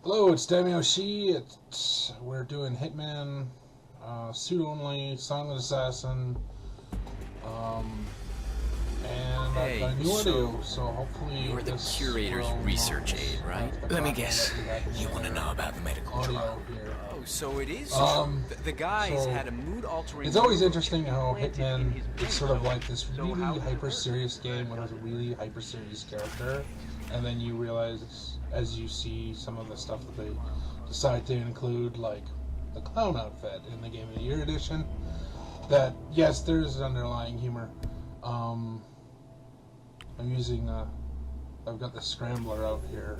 Hello, it's Damioshi. We're doing Hitman, suit only, silent assassin, and I've got a new audio, so hopefully You're the curator's research aide, right? Let me guess. You want to know about the medical trial? Here. Oh, so it is the guys had a mood-altering... It's always interesting how Hitman is sort of like this really hyper-serious game with a really hyper-serious character, and then you realize, as you see some of the stuff that they decide to include, like the clown outfit in the Game of the Year edition, that, yes, there's underlying humor. I'm using, I've got the scrambler out here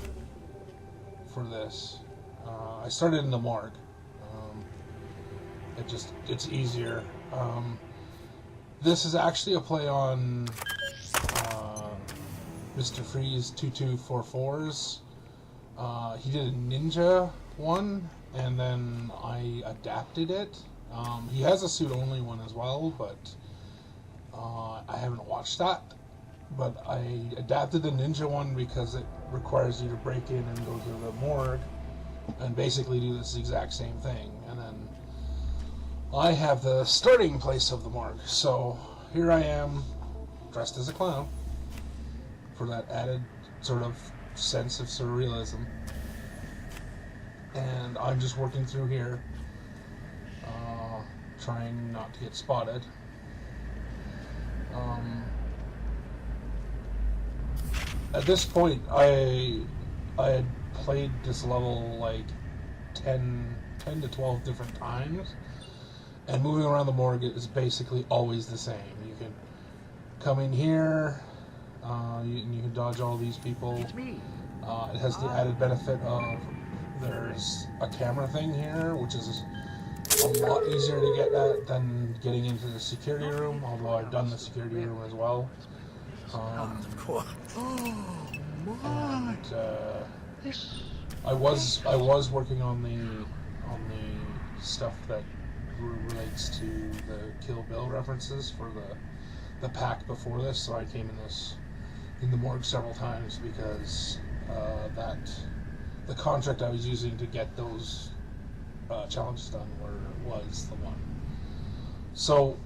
for this. I started in the morgue. It's easier. This is actually a play on Mr. Freeze 2244's. He did a ninja one, and then I adapted it. He has a suit only one as well, but I haven't watched that. But I adapted the ninja one because it requires you to break in and go to the morgue and basically do this exact same thing. And then I have the starting place of the morgue. So here I am, dressed as a clown, for that added sort of sense of surrealism. And I'm just working through here, trying not to get spotted. At this point, I had played this level like 10 to 12 different times, and moving around the morgue is basically always the same. You can come in here, you can dodge all these people. It has the added benefit of there's a camera thing here, which is a lot easier to get at than getting into the security room, although I've done the security room as well. Of course. And I was working on the stuff that relates to the Kill Bill references for the pack before this, so I came in the morgue several times because the contract I was using to get those challenges done was the one. So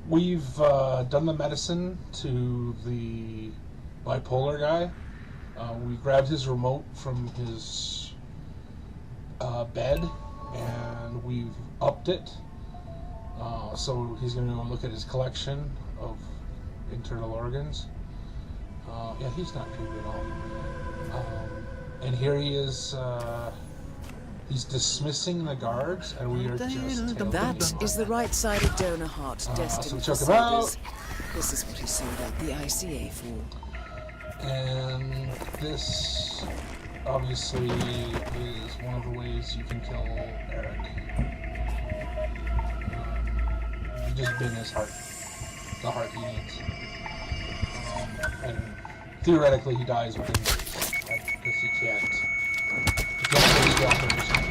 we've done the medicine to the bipolar guy. We grabbed his remote from his bed and we've upped it. So he's going to look at his collection of internal organs. Yeah, he's not creepy at all. And here he is. He's dismissing the guards, and we are just... That is the right-sided donor heart destined so for check him out. soldiers. This is what he sold out the ICA for. And this, obviously, is one of the ways you can kill Eric. You just bin his heart. The heart he needs. And theoretically, he dies within days. Because he can't finish the operation.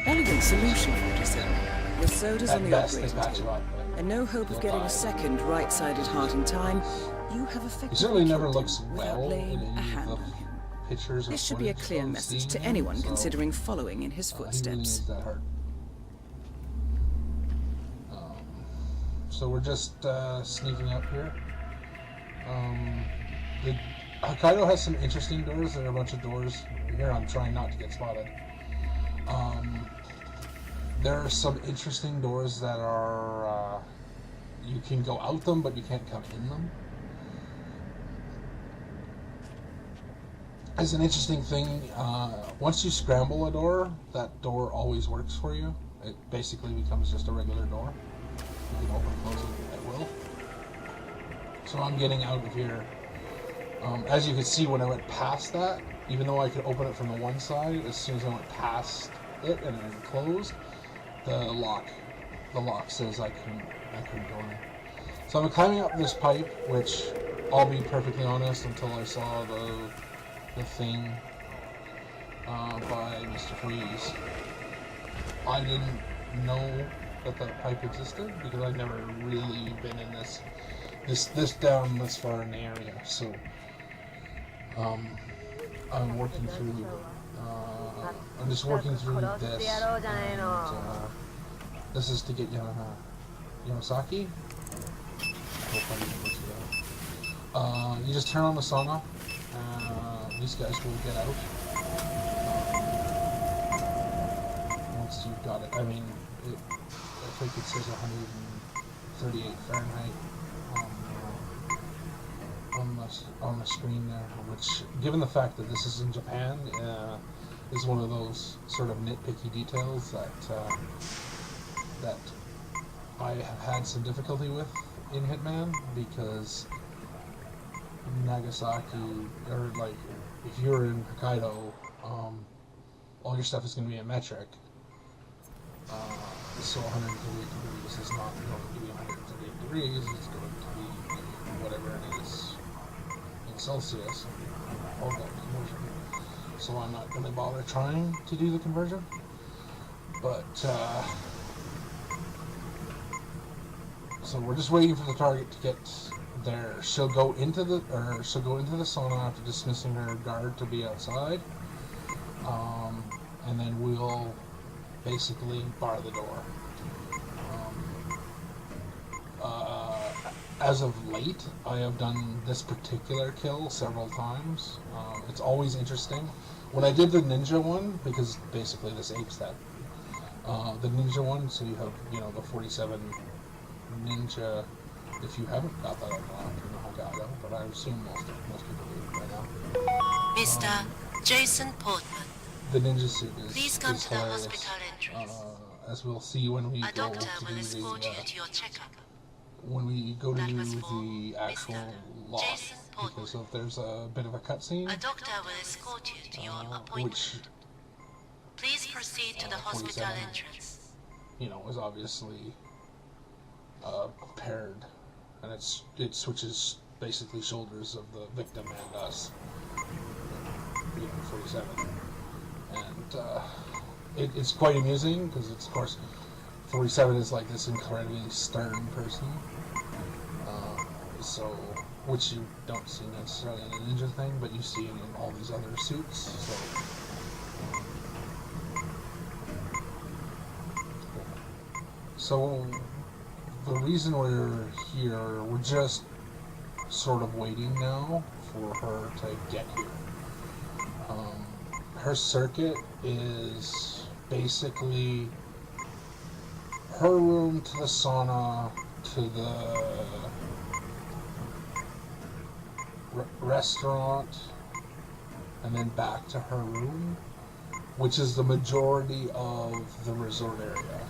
Elegant solution, 47. With sodas on the Best, they operating patch him table, up, but and no hope of getting a second right-sided heart in time, you have effectively he certainly never killed him looks without well laying in a any hand of the on him. pictures. This should be a clear message to anyone considering following in his He really footsteps. needs that heart. So we're just sneaking up here. Hokkaido has some interesting doors. There are a bunch of doors. Here I'm trying not to get spotted. There are some interesting doors that are... you can go out them, but you can't come in them. As an interesting thing, once you scramble a door, that door always works for you. It basically becomes just a regular door. You can open and close it at will. So I'm getting out of here. As you can see, when I went past that, even though I could open it from the one side, as soon as I went past it and it closed, the lock says I couldn't go in. So I'm climbing up this pipe, which I'll be perfectly honest, until I saw the thing by Mr. Freeze, I didn't know that the pipe existed because I've never really been in this down this far in the area. So I'm working through I'm just working through this, and this is to get Yamasaki. Hope I didn't butcher that. You just turn on the sauna. These guys will get out. Once you've got it, I mean, I think it says 138 Fahrenheit on the screen there, which, given the fact that this is in Japan, is one of those sort of nitpicky details that I have had some difficulty with in Hitman, because Nagasaki, or like, if you're in Hokkaido, all your stuff is going to be in metric. So 138 degrees is not going to be 138 degrees, it's going to be whatever it is in Celsius, all that conversion. So I'm not going to bother trying to do the conversion. But, so we're just waiting for the target to get there. She'll go into the sauna after dismissing her guard to be outside, and then we'll basically bar the door. As of late, I have done this particular kill several times. It's always interesting. When I did the ninja one, because basically this apes that, the ninja one, so you have, the 47 ninja. If you haven't got that unlocked in Hokkaido, but I assume most people do right now. Mr. Jason Portman. The ninja suit Please come is to the hilarious. hospital entrance. As we'll see when we A go doctor to will do escort the you to your checkup. when we go to That do was for the actual Mr. lock, Jason Portman. because if there's a bit of a cutscene, A doctor will escort you to your appointment. which Please proceed to the hospital 47, entrance. is obviously paired, and it switches basically shoulders of the victim and us. 47, and it's quite amusing because it's, of course, 47 is like this incredibly stern person, so which you don't see necessarily in the ninja thing, but you see it in all these other suits. So the reason we're here, we're just sort of waiting now for her to get here. Her circuit is basically her room to the sauna to the restaurant, and then back to her room, which is the majority of the resort area.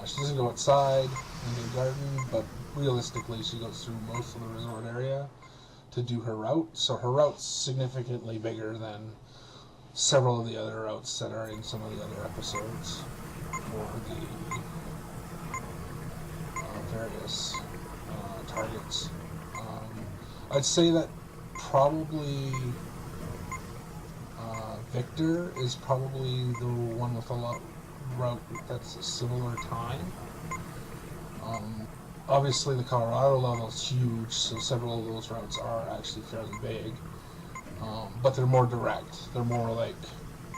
She doesn't go outside in the garden, but realistically she goes through most of the resort area to do her route. So her route's significantly bigger than several of the other routes that are in some of the other episodes for the various targets. I'd say that probably Victor is probably the one with a route that's a similar time. Obviously the Colorado level is huge, so several of those routes are actually fairly big, but they're more direct. They're more like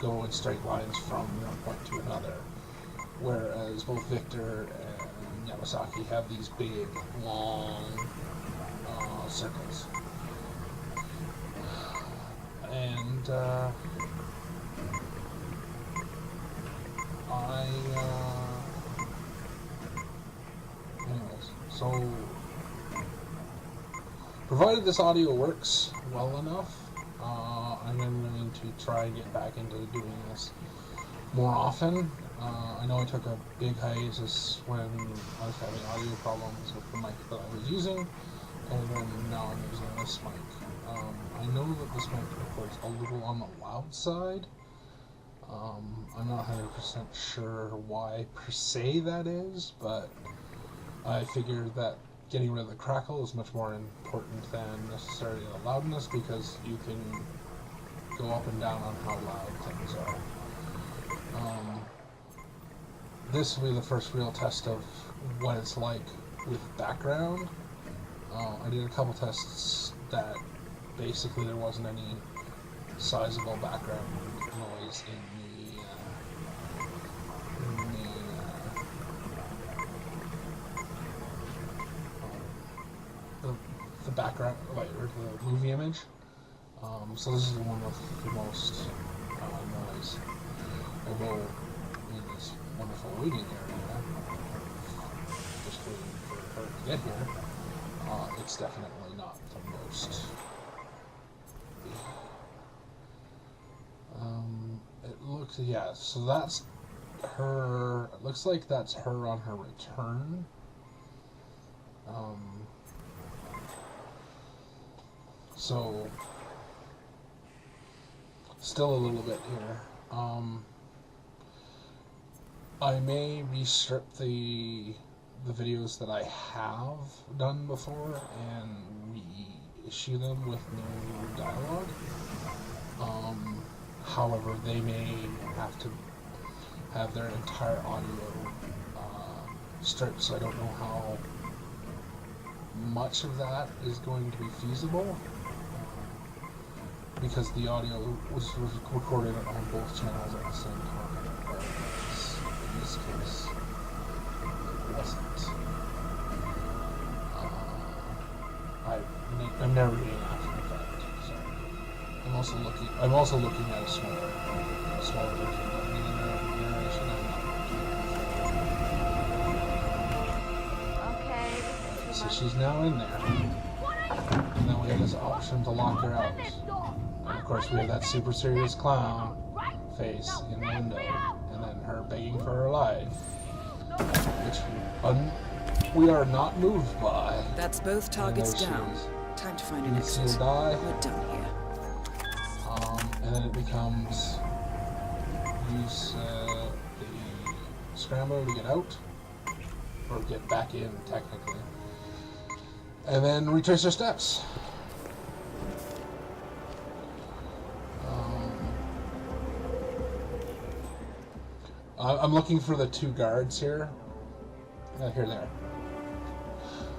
go in straight lines from one point to another, whereas both Victor and Yamasaki have these big, long circles. And anyways, so provided this audio works well enough, I'm going to try and get back into doing this more often. I know I took a big hiatus when I was having audio problems with the mic that I was using, and then now I'm using this mic. I know that this mic records a little on the loud side. I'm not 100% sure why per se that is, but I figured that getting rid of the crackle is much more important than necessarily the loudness, because you can go up and down on how loud things are. This will be the first real test of what it's like with background. I did a couple tests that basically there wasn't any sizable background noise in the background, like, or the movie image. So this is the one with the most noise. Although in this wonderful waiting area, just waiting for her to get here, it's definitely not the most. It looks, yeah, so that's her. It looks like that's her on her return. So still a little bit here. I may restrip the videos that I have done before and reissue them with no dialogue. However, they may have to have their entire audio stripped, so I don't know how much of that is going to be feasible, because the audio was recorded on both channels at the same time, whereas in this case it wasn't. I'm never doing After Effects, so I'm also looking at a smaller version of the narration. Okay. So she's now in there, and then we have this option to lock her out. And of course we have that super serious clown face in the window, and then her begging for her life, which we are not moved by. That's both targets And there she down. is. Time to find an You see exit. her die, We're done here. and then it becomes use the scrambler to get out, or get back in technically, and then retrace her steps. I'm looking for the two guards here. Here they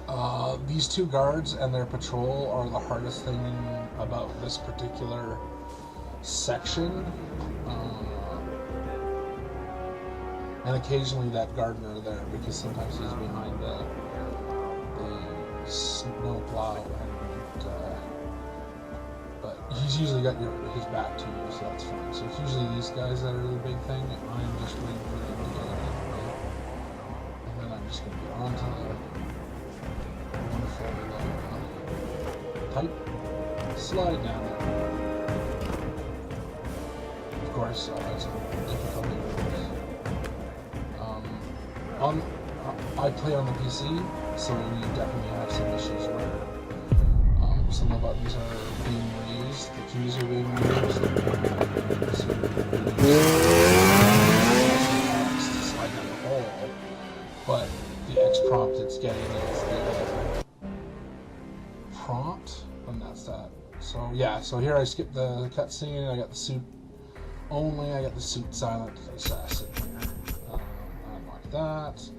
are. These two guards and their patrol are the hardest thing about this particular section. And occasionally that gardener there, because sometimes he's behind the snow plow, but he's usually got his back to you, so that's fine. So it's usually these guys that are the big thing. I'm just waiting for them to get in, and then I'm just going to get on to the wonderful pipe slide down there. Of course, it's difficulty rules. I play on the PC, so we definitely have some issues where some of the buttons are being raised, the keys are being raised, to slide down the hole, but the X prompt it's getting is the prompt, and that's that. So yeah, so here I skipped the cutscene, I got the suit only, I got the suit silent assassin here. Unlock that.